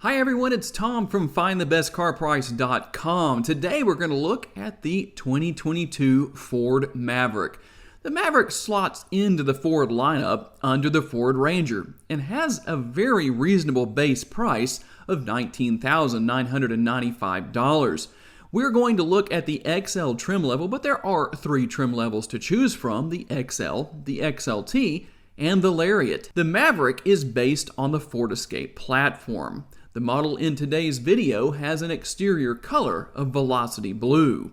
Hi everyone, it's Tom from FindTheBestCarPrice.com. Today we're going to look at the 2022 Ford Maverick. The Maverick slots into the Ford lineup under the Ford Ranger and has a very reasonable base price of $19,995. We're going to look at the XL trim level, but there are three trim levels to choose from: the XL, the XLT, and the Lariat. The Maverick is based on the Ford Escape platform. The model in today's video has an exterior color of Velocity Blue.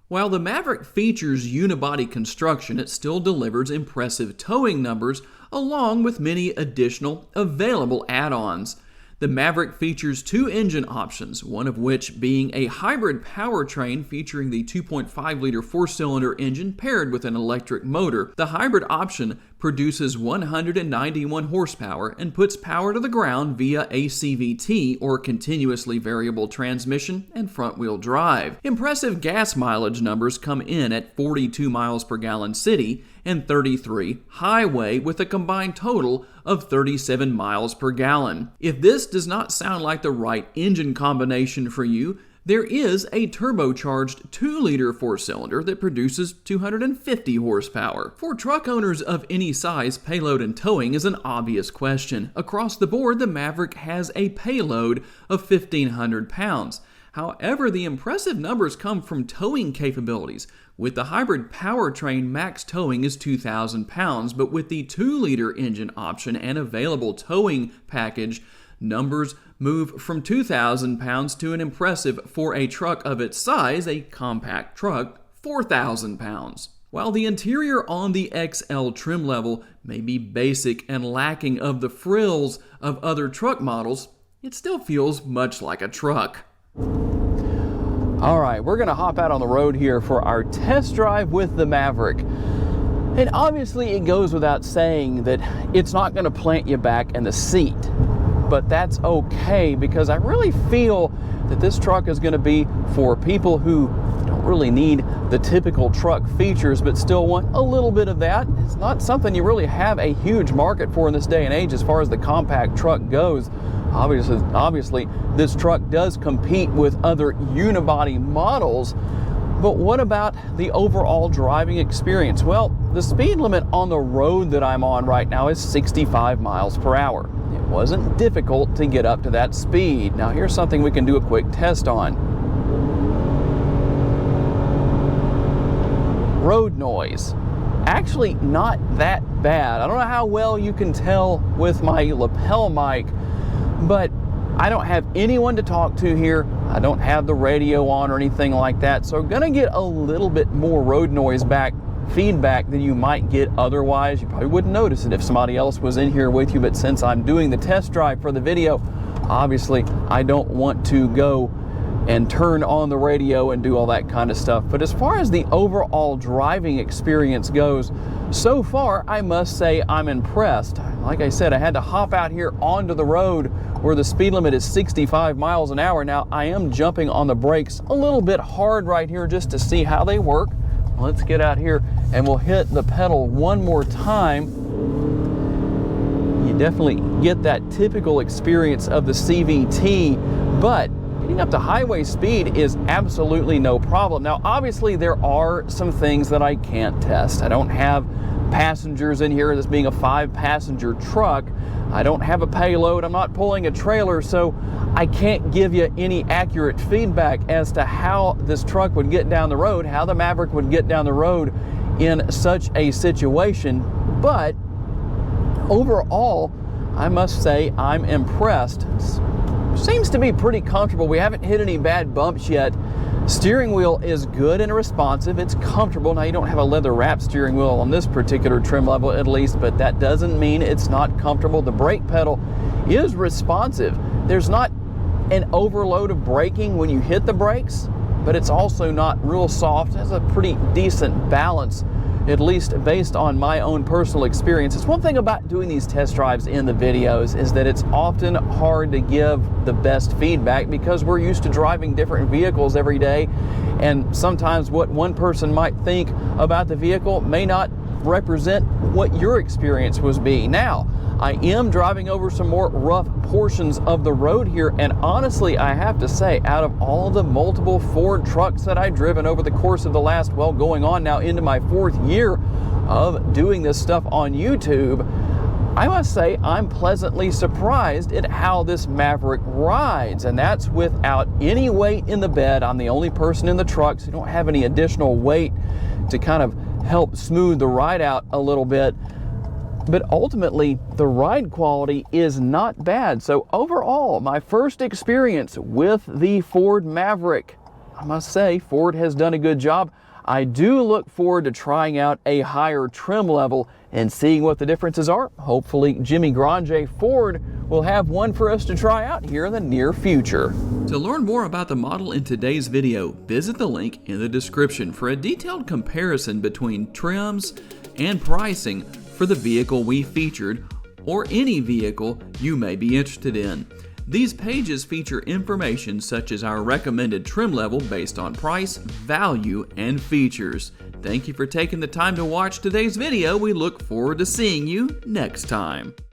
While the Maverick features unibody construction, it still delivers impressive towing numbers along with many additional available add-ons. The Maverick features two engine options, one of which being a hybrid powertrain featuring the 2.5-liter four-cylinder engine paired with an electric motor. The hybrid option produces 191 horsepower and puts power to the ground via a CVT or continuously variable transmission and front-wheel drive. Impressive gas mileage numbers come in at 42 miles per gallon city and 33 highway, with a combined total of 37 miles per gallon. If this does not sound like the right engine combination for you, there is a turbocharged 2-liter four-cylinder that produces 250 horsepower. For truck owners of any size, payload and towing is an obvious question. Across the board, the Maverick has a payload of 1,500 pounds. However, the impressive numbers come from towing capabilities. With the hybrid powertrain, max towing is 2,000 pounds, but with the 2-liter engine option and available towing package, numbers move from 2,000 pounds to an impressive, for a truck of its size, a compact truck, 4,000 pounds. While the interior on the XL trim level may be basic and lacking of the frills of other truck models, it still feels much like a truck. All right, we're going to hop out on the road here for our test drive with the Maverick. And obviously it goes without saying that it's not going to plant you back in the seat. But that's okay, because I really feel that this truck is going to be for people who don't really need the typical truck features but still want a little bit of that. It's not something you really have a huge market for in this day and age as far as the compact truck goes. Obviously, this truck does compete with other unibody models, but what about the overall driving experience? Well, the speed limit on the road that I'm on right now is 65 miles per hour. It wasn't difficult to get up to that speed. Now here's something we can do a quick test on. Road noise. Actually not that bad. I don't know how well you can tell with my lapel mic, but I don't have anyone to talk to here. I don't have the radio on or anything like that, so I'm gonna get a little bit more road noise feedback than you might get otherwise. You probably wouldn't notice it if somebody else was in here with you, but since I'm doing the test drive for the video, obviously I don't want to go and turn on the radio and do all that kind of stuff. But as far as the overall driving experience goes, so far I must say I'm impressed. Like I said, I had to hop out here onto the road where the speed limit is 65 miles an hour. Now I am jumping on the brakes a little bit hard right here just to see how they work. Let's get out here and we'll hit the pedal one more time. You definitely get that typical experience of the CVT, but getting up to highway speed is absolutely no problem. Now, obviously, there are some things that I can't test. I don't have passengers in here, this being a 5-passenger truck. I don't have a payload. I'm not pulling a trailer, so I can't give you any accurate feedback as to how this truck would get down the road, how the Maverick would get down the road in such a situation. But overall, I must say I'm impressed. Seems to be pretty comfortable. We haven't hit any bad bumps yet. Steering wheel is good and responsive. It's comfortable. Now, you don't have a leather wrap steering wheel on this particular trim level at least, but that doesn't mean it's not comfortable. The brake pedal is responsive. There's not an overload of braking when you hit the brakes, but it's also not real soft. It has a pretty decent balance, at least based on my own personal experience. It's one thing about doing these test drives in the videos is that it's often hard to give the best feedback because we're used to driving different vehicles every day, and sometimes what one person might think about the vehicle may not represent what your experience was be. Now, I am driving over some more rough portions of the road here, and honestly, I have to say, out of all the multiple Ford trucks that I've driven over the course of the last, well, going on now into my 4th year of doing this stuff on YouTube, I must say I'm pleasantly surprised at how this Maverick rides, and that's without any weight in the bed. I'm the only person in the truck, so you don't have any additional weight to kind of help smooth the ride out a little bit. But ultimately, the ride quality is not bad. So overall, my first experience with the Ford Maverick, I must say Ford has done a good job. I do look forward to trying out a higher trim level and seeing what the differences are. Hopefully Jimmy Grande Ford will have one for us to try out here in the near future. To learn more about the model in today's video, visit the link in the description for a detailed comparison between trims and pricing for the vehicle we featured or any vehicle you may be interested in. These pages feature information such as our recommended trim level based on price, value, and features. Thank you for taking the time to watch today's video. We look forward to seeing you next time.